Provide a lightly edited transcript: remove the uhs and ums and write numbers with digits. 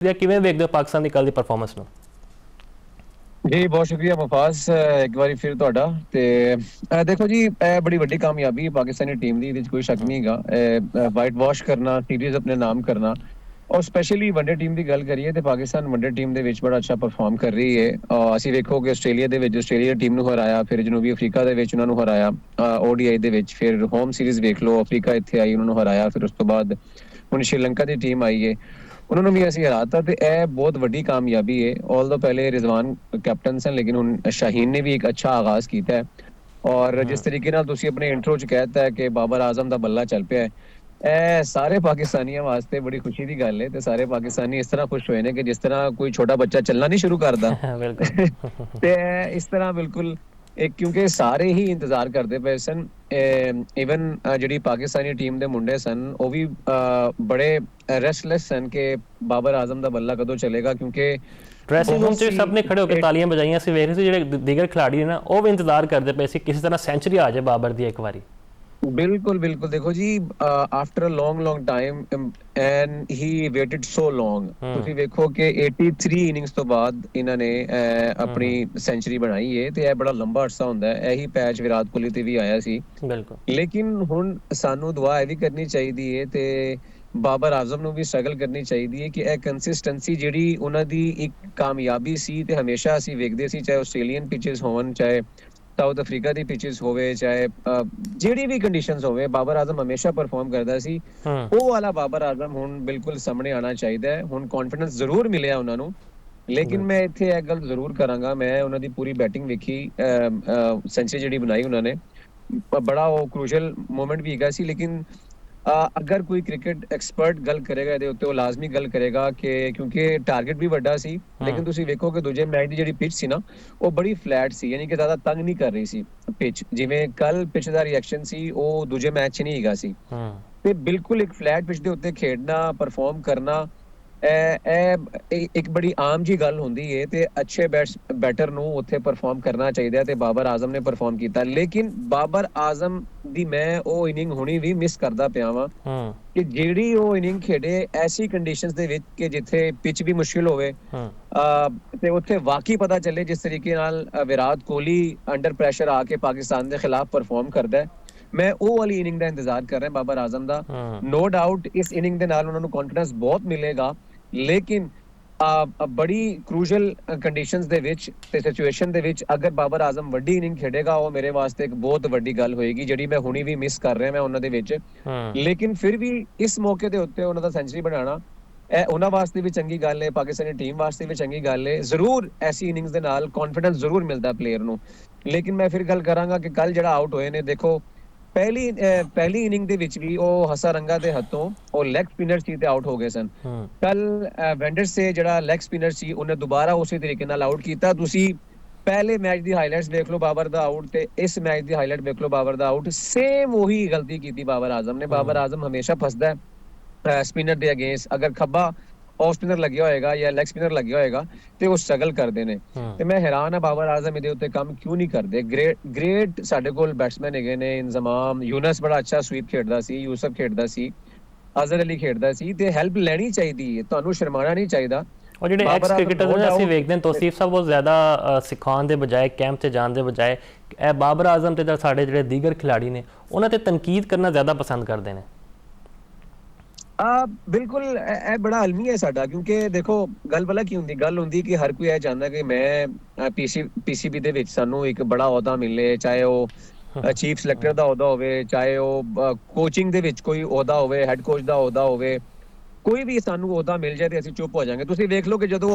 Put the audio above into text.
ਕਿਵੇਂ ਵੇਖਦੇ ਹੋ ਪਾਕਿਸਤਾਨ ਦੀ ਕੱਲ ਦੀ ਪਰਫਾਰਮੈਂਸ ਨੂੰ? ਜੀ ਬਹੁਤ ਸ਼ੁਕਰੀਆ ਮੁਫਾਜ਼, ਇੱਕ ਵਾਰੀ ਫਿਰ ਤੁਹਾਡਾ। ਤੇ ਦੇਖੋ ਜੀ, ਇਹ ਬੜੀ ਵੱਡੀ ਕਾਮਯਾਬੀ ਹੈ ਪਾਕਿਸਤਾਨੀ ਟੀਮ ਦੀ, ਇਹਦੇ 'ਚ ਕੋਈ ਸ਼ੱਕ ਨਹੀਂ ਹੈਗਾ। ਵਾਈਟ ਵਾਸ਼ ਕਰਨਾ, ਸੀਰੀਜ਼ ਆਪਣੇ ਨਾਮ ਕਰਨਾ, ਔਰ ਸਪੈਸ਼ਲੀ ਵਨਡੇ ਟੀਮ ਦੀ ਗੱਲ ਕਰੀਏ ਤੇ ਪਾਕਿਸਤਾਨ ਵਨਡੇ ਟੀਮ ਦੇ ਵਿੱਚ ਬੜਾ ਅੱਛਾ ਪਰਫਾਰਮ ਕਰ ਰਹੀ ਹੈ। ਅਸੀਂ ਵੇਖੋ ਕਿ ਆਸਟ੍ਰੇਲੀਆ ਦੇ ਵਿੱਚ ਆਸਟ੍ਰੇਲੀਆ ਟੀਮ ਨੂੰ ਹਰਾਇਆ, ਫਿਰ ਜਨੂਬੀ ਅਫਰੀਕਾ ਦੇ ਵਿੱਚ ਉਹਨਾਂ ਨੂੰ ਹਰਾਇਆ ODI ਦੇ ਵਿੱਚ, ਫਿਰ ਹੋਮ ਸੀਰੀਜ਼ ਵੇਖ ਲਓ, ਅਫਰੀਕਾ ਇੱਥੇ ਆਈ, ਉਹਨਾਂ ਨੂੰ ਹਰਾਇਆ, ਫਿਰ ਉਸ ਤੋਂ ਬਾਅਦ ਹੁਣ ਸ਼੍ਰੀਲੰਕਾ ਦੀ ਟੀਮ ਆਈ ਹੈ, ਉਹਨਾਂ ਨੂੰ ਵੀ ਅਸੀਂ ਹਰਾਤਾ। ਤੇ ਇਹ ਬਹੁਤ ਵੱਡੀ ਕਾਮਯਾਬੀ ਹੈ। ਆਲਦੋ ਪਹਿਲੇ ਰਿਜ਼ਵਾਨ ਕੈਪਟਨ ਸਨ, ਲੇਕਿਨ ਹੁਣ ਸ਼ਾਹੀਨ ਨੇ ਵੀ ਇੱਕ ਅੱਛਾ ਆਗਾਜ਼ ਕੀਤਾ ਹੈ। ਔਰ ਜਿਸ ਤਰੀਕੇ ਨਾਲ ਤੁਸੀਂ ਆਪਣੇ ਇੰਟਰੋ 'ਚ ਕਹਿਤਾ ਹੈ ਕਿ ਬਾਬਰ ਆਜ਼ਮ ਦਾ ਬੱਲਾ ਚੱਲ ਪਿਆ ਹੈ, ਇਹ ਸਾਰੇ ਪਾਕਿਸਤਾਨੀਆਂ ਵਾਸਤੇ ਬੜੀ ਖੁਸ਼ੀ ਦੀ ਗੱਲ ਹੈ। ਤੇ ਸਾਰੇ ਪਾਕਿਸਤਾਨੀ ਇਸ ਤਰ੍ਹਾਂ ਖੁਸ਼ ਹੋਏ ਨੇ ਕਿ ਜਿਸ ਤਰ੍ਹਾਂ ਕੋਈ ਛੋਟਾ ਬੱਚਾ ਚੱਲਣਾ ਨਹੀਂ ਸ਼ੁਰੂ ਕਰਦਾ ਬਿਲਕੁਲ। ਤੇ ਇਸ ਤਰ੍ਹਾਂ ਬਿਲਕੁਲ ਇੱਕ, ਕਿਉਂਕਿ ਸਾਰੇ ਹੀ ਇੰਤਜ਼ਾਰ ਕਰਦੇ ਪਏ ਸਨ। ਇਵਨ ਜਿਹੜੀ ਪਾਕਿਸਤਾਨੀ ਟੀਮ ਦੇ ਮੁੰਡੇ ਸਨ ਉਹ ਵੀ ਬੜੇ ਰੈਸਟਲੈਸ ਸਨ ਕਿ ਬਾਬਰ ਆਜ਼ਮ ਦਾ ਬੱਲਾ ਕਦੋਂ ਚੱਲੇਗਾ, ਕਿਉਂਕਿ ਡਰੈਸਿੰਗ ਰੂਮ ਬਹੁਤ 'ਚ ਸਭ ਨੇ ਖੜੇ ਹੋ ਕੇ ਤਾਲੀਆਂ ਬਜਾਈਆਂ ਸੀ। ਵੇਖ ਰਹੇ ਸੀ ਜਿਹੜੇ ਦੀਗਰ ਖਿਡਾਰੀ ਨੇ ਨਾ, ਉਹ ਵੀ ਇੰਤਜ਼ਾਰ ਕਰਦੇ ਪਏ ਸੀ ਕਿਸੇ ਤਰ੍ਹਾਂ ਸੈਂਚੁਰੀ ਆ ਜਾਏ ਬਾਬਰ ਦੀ ਇੱਕ ਵਾਰੀ। ਬਿਲਕੁਲ ਬਿਲਕੁਲ, ਦੇਖੋ ਜੀ, after a long time and he waited so long, ਤੁਸੀਂ ਵੇਖੋ ਕਿ 83 ਇਨਿੰਗਸ ਤੋਂ ਬਾਅਦ ਇਹਨਾਂ ਨੇ ਆਪਣੀ ਸੈਂਚੁਰੀ ਬਣਾਈ ਹੈ। ਤੇ ਇਹ ਬੜਾ ਲੰਬਾ ਅਰਸਾ ਹੁੰਦਾ ਹੈ। ਇਹੀ ਪੈਚ ਵਿਰਾਟ ਕੋਹਲੀ ਤੇ ਵੀ ਆਇਆ ਸੀ। ਬਿਲਕੁਲ। ਲੇਕਿਨ ਹੁਣ ਸਾਨੂੰ ਦੁਆ ਇਹ ਵੀ ਕਰਨੀ ਚਾਹੀਦੀ ਹੈ ਤੇ ਬਾਬਰ ਆਜ਼ਮ ਨੂੰ ਵੀ ਸਟਰਗਲ ਕਰਨੀ ਚਾਹੀਦੀ ਹੈ ਕਿ ਇਹ ਕੰਸਿਸਟੈਂਸੀ ਜਿਹੜੀ ਉਹਨਾਂ ਦੀ ਇੱਕ ਕਾਮਯਾਬੀ ਸੀ, ਤੇ ਹਮੇਸ਼ਾ ਅਸੀਂ ਵੇਖਦੇ ਸੀ, ਚਾਹੇ ਆਸਟ੍ਰੇਲੀਅਨ ਪਿਚਸ ਹੋਣ, ਚਾਹੇ ਸਾਊਥ ਅਫਰੀਕਾ ਦੀ ਪਿਚਸ ਹੋਵੇ, ਚਾਹੇ ਜਿਹੜੀ ਵੀ ਕੰਡੀਸ਼ਨਸ ਹੋਵੇ, ਬਾਬਰ ਆਜ਼ਮ ਹਮੇਸ਼ਾ ਪਰਫਾਰਮ ਕਰਦਾ ਸੀ। ਉਹ ਵਾਲਾ ਬਾਬਰ ਆਜ਼ਮ ਹੁਣ ਬਿਲਕੁਲ ਸਾਹਮਣੇ ਆਉਣਾ ਚਾਹੀਦਾ ਹੈ। ਹੁਣ ਕੌਨਫੀਡੈਂਸ ਜ਼ਰੂਰ ਮਿਲਿਆ ਉਹਨਾਂ ਨੂੰ, ਲੇਕਿਨ ਮੈਂ ਇੱਥੇ ਇਹ ਗੱਲ ਜ਼ਰੂਰ ਕਰਾਂਗਾ, ਮੈਂ ਉਹਨਾਂ ਦੀ ਪੂਰੀ ਬੈਟਿੰਗ ਵੇਖੀ, ਸੈਂਚੁਰੀ ਜਿਹੜੀ ਬਣਾਈ ਉਹਨਾਂ ਨੇ, ਬੜਾ ਉਹ ਕ੍ਰੂਸ਼ਲ ਮੂਮੈਂਟ ਵੀ ਹੈਗਾ ਸੀ। ਲੇਕਿਨ ਅਗਰ ਕੋਈ ਕ੍ਰਿਕਟ ਐਕਸਪਰਟ ਗੱਲ ਕਰੇਗਾ ਇਹਦੇ ਉੱਤੇ, ਉਹ ਲਾਜ਼ਮੀ ਗੱਲ ਕਰੇਗਾ ਕਿ ਕਿਉਂਕਿ ਟਾਰਗੇਟ ਵੀ ਵੱਡਾ ਸੀ, ਲੇਕਿਨ ਤੁਸੀਂ ਵੇਖੋ ਕਿ ਦੂਜੇ ਮੈਚ ਦੀ ਜਿਹੜੀ ਪਿਚ ਸੀ ਨਾ, ਉਹ ਬੜੀ ਫਲੈਟ ਸੀ, ਯਾਨੀ ਕਿ ਜ਼ਿਆਦਾ ਤੰਗ ਨਹੀਂ ਕਰ ਰਹੀ ਸੀ ਪਿਚ। ਜਿਵੇਂ ਕੱਲ ਪਿਚ ਦਾ ਰਿਐਕਸ਼ਨ ਸੀ, ਉਹ ਦੂਜੇ ਮੈਚ 'ਚ ਨਹੀਂ ਹੈਗਾ ਸੀ। ਤੇ ਬਿਲਕੁਲ ਇੱਕ ਫਲੈਟ ਪਿਚ ਦੇ ਉੱਤੇ ਖੇਡਣਾ, ਪਰਫਾਰਮ ਕਰਨਾ, ਇਹ ਇੱਕ ਬੜੀ ਆਮ ਜੀ ਗੱਲ ਹੁੰਦੀ ਹੈ। ਤੇ ਅੱਛੇ ਬੈਟਰ ਨੂੰ ਉੱਥੇ ਪਰਫਾਰਮ ਕਰਨਾ ਚਾਹੀਦਾ, ਤੇ ਬਾਬਰ ਆਜ਼ਮ ਨੇ ਪਰਫਾਰਮ ਕੀਤਾ। ਲੇਕਿਨ ਬਾਬਰ ਆਜ਼ਮ ਦੀ ਮੈਂ ਉਹ ਇਨਿੰਗ ਹੁਣੀ ਵੀ ਮਿਸ ਕਰਦਾ ਪਿਆ ਵਾਂ ਕਿ ਜਿਹੜੀ ਉਹ ਇਨਿੰਗ ਖੇਡੇ ਐਸੀ ਕੰਡੀਸ਼ਨਸ ਦੇ ਵਿੱਚ ਕਿ ਜਿੱਥੇ ਪਿਚ ਵੀ ਮੁਸ਼ਕਿਲ ਹੋਵੇ, ਤੇ ਉੱਥੇ ਵਾਕਈ ਪਤਾ ਚੱਲੇ ਜਿਸ ਤਰੀਕੇ ਨਾਲ ਵਿਰਾਟ ਕੋਹਲੀ ਅੰਡਰ ਪ੍ਰੈਸ਼ਰ ਆ ਕੇ ਪਾਕਿਸਤਾਨ ਦੇ ਖਿਲਾਫ ਪਰਫਾਰਮ ਕਰਦਾ ਹੈ। ਮੈਂ ਉਹ ਵਾਲੀ ਇਨਿੰਗ ਦਾ ਇੰਤਜ਼ਾਰ ਕਰ ਰਿਹਾ ਬਾਬਰ ਆਜ਼ਮ ਦਾ। ਨੋ ਡਾਊਟ ਇਸ ਇਨਿੰਗ ਦੇ ਨਾਲ ਉਹਨਾਂ ਨੂੰ ਕੌਨਫੀਡੈਂਸ ਬਹੁਤ ਮਿਲੇਗਾ, ਲੇਕਿਨ ਬੜੀ ਕ੍ਰੂਸ਼ਲ ਕੰਡੀਸ਼ਨਸ ਦੇ ਵਿੱਚ ਤੇ ਸਿਚੁਏਸ਼ਨ ਦੇ ਵਿੱਚ ਅਗਰ ਬਾਬਰ ਆਜ਼ਮ ਵੱਡੀ ਇਨਿੰਗ ਖੇਡੇਗਾ, ਉਹ ਮੇਰੇ ਵਾਸਤੇ ਇੱਕ ਬਹੁਤ ਵੱਡੀ ਗੱਲ ਹੋਏਗੀ, ਜਿਹੜੀ ਮੈਂ ਹੁਣੀ ਵੀ ਮਿਸ ਕਰ ਰਿਹਾ ਮੈਂ ਉਹਨਾਂ ਦੇ ਵਿੱਚ। ਲੇਕਿਨ ਫਿਰ ਵੀ ਇਸ ਮੌਕੇ ਦੇ ਉੱਤੇ ਉਹਨਾਂ ਦਾ ਸੈਂਚੁਰੀ ਬਣਾਉਣਾ, ਇਹ ਉਹਨਾਂ ਵਾਸਤੇ ਵੀ ਚੰਗੀ ਗੱਲ ਹੈ, ਪਾਕਿਸਤਾਨੀ ਟੀਮ ਵਾਸਤੇ ਵੀ ਚੰਗੀ ਗੱਲ ਹੈ। ਜ਼ਰੂਰ ਐਸੀ ਇਨਿੰਗਸ ਦੇ ਨਾਲ ਕੌਨਫੀਡੈਂਸ ਜ਼ਰੂਰ ਮਿਲਦਾ ਪਲੇਅਰ ਨੂੰ। ਲੇਕਿਨ ਮੈਂ ਫਿਰ ਗੱਲ ਕਰਾਂਗਾ ਕਿ ਕੱਲ ਜਿਹੜਾ ਆਊਟ ਹੋਏ ਨੇ, ਦੇਖੋ ਪਹਿਲੀ ਇਨਿੰਗ ਦੇ ਵਿੱਚ ਵੀ ਉਹ ਹਸਾਰੰਗਾ ਦੇ ਹੱਥੋਂ ਉਹ ਲੈਗ ਸਪਿਨਰ ਸੀ ਤੇ ਆਊਟ ਹੋ ਗਏ ਸਨ। ਕੱਲ ਵੈਂਡਰਸ ਸੇ ਜਿਹੜਾ ਲੈਗ ਸਪਿਨਰ ਸੀ, ਉਹਨੇ ਦੁਬਾਰਾ ਉਸੇ ਤਰੀਕੇ ਨਾਲ ਆਊਟ ਕੀਤਾ। ਤੁਸੀਂ ਪਹਿਲੇ ਮੈਚ ਦੀ ਹਾਈਲਾਈਟਸ ਦੇਖ ਲਓ ਬਾਬਰ ਦਾ ਆਊਟ, ਤੇ ਇਸ ਮੈਚ ਦੀ ਹਾਈਲਾਈਟ ਦੇਖ ਲਓ ਬਾਬਰ ਦਾ ਆਊਟ, ਸੇਮ ਉਹੀ ਗਲਤੀ ਕੀਤੀ ਬਾਬਰ ਆਜ਼ਮ ਨੇ। ਬਾਬਰ ਆਜ਼ਮ ਹਮੇਸ਼ਾ ਫਸਦਾ ਹੈ ਸਪਿਨਰ ਦੇ ਅਗੇਂਸਟ। ਅਗਰ ਖੱਬਾ ਆਫ ਸਪਿਨਰ ਲੱਗਿਆ ਹੋਏਗਾ ਜਾਂ ਲੈਗ ਸਪਿਨਰ ਲੱਗਿਆ ਹੋਏਗਾ ਤੇ ਉਹ ਸਟਰਗਲ ਕਰਦੇ ਨੇ। ਤੇ ਮੈਂ ਹੈਰਾਨ ਹਾਂ ਬਾਬਰ ਆਜ਼ਮ ਇਹਦੇ ਉੱਤੇ ਕੰਮ ਕਿਉਂ ਨਹੀਂ ਕਰਦੇ। ਗ੍ਰੇਟ ਸਾਡੇ ਕੋਲ ਬੈਟਸਮੈਨ ਹੈਗੇ ਨੇ, ਇੰਜ਼ਮਾਮ, ਯੂਨਸ ਬੜਾ ਅੱਛਾ ਸਵੀਪ ਖੇਡਦਾ ਸੀ, ਯੂਸਫ ਖੇਡਦਾ ਸੀ, ਅਜ਼ਹਰ ਅਲੀ ਖੇਡਦਾ ਸੀ, ਤੇ ਹੈਲਪ ਲੈਣੀ ਚਾਹੀਦੀ ਹੈ, ਤੁਹਾਨੂੰ ਸ਼ਰਮਾਣਾ ਨਹੀਂ ਚਾਹੀਦਾ। ਔਰ ਜਿਹੜੇ ਐਕਸ ਕ੍ਰਿਕਟਰ ਨੇ ਅਸੀਂ ਵੇਖਦੇ ਹਾਂ, ਤੋਸੀਫ ਸਾਹਿਬ ਉਹ ਜ਼ਿਆਦਾ ਸਿਖਾਉਣ ਦੇ ਬਜਾਏ, ਕੈਂਪ 'ਤੇ ਜਾਣ ਦੇ ਬਜਾਏ, ਇਹ ਬਾਬਰ ਆਜ਼ਮ ਤੇ ਸਾਡੇ ਜਿਹੜੇ ਦੀਗਰ ਖਿਡਾਰੀ ਨੇ ਉਹਨਾਂ ਤੇ ਤਨਕੀਦ ਕਰਨਾ ਜ਼ਿਆਦਾ ਪਸੰਦ ਕਰਦੇ ਨੇ। ਬਿਲਕੁਲ, ਇਹ ਬੜਾ ਅਲਮੀ ਹੈ ਸਾਡਾ, ਕਿਉਂਕਿ ਦੇਖੋ ਗੱਲ ਭਲਾ ਕੀ ਹੁੰਦੀ, ਗੱਲ ਹੁੰਦੀ ਕਿ ਹਰ ਕੋਈ ਇਹ ਚਾਹੁੰਦਾ ਕਿ ਮੈਂ PCB ਦੇ ਵਿੱਚ ਸਾਨੂੰ ਇੱਕ ਬੜਾ ਅਹੁਦਾ ਮਿਲੇ, ਚਾਹੇ ਉਹ ਚੀਫ ਸਿਲੈਕਟਰ ਦਾ ਅਹੁਦਾ ਹੋਵੇ, ਚਾਹੇ ਉਹ ਕੋਚਿੰਗ ਦੇ ਵਿੱਚ ਕੋਈ ਅਹੁਦਾ ਹੋਵੇ, ਹੈਡ ਕੋਚ ਦਾ ਅਹੁਦਾ ਹੋਵੇ, ਕੋਈ ਵੀ ਸਾਨੂੰ ਅਹੁਦਾ ਮਿਲ ਜਾਏ ਤੇ ਅਸੀਂ ਚੁੱਪ ਹੋ ਜਾਾਂਗੇ। ਤੁਸੀਂ ਵੇਖ ਲਓ ਕਿ ਜਦੋਂ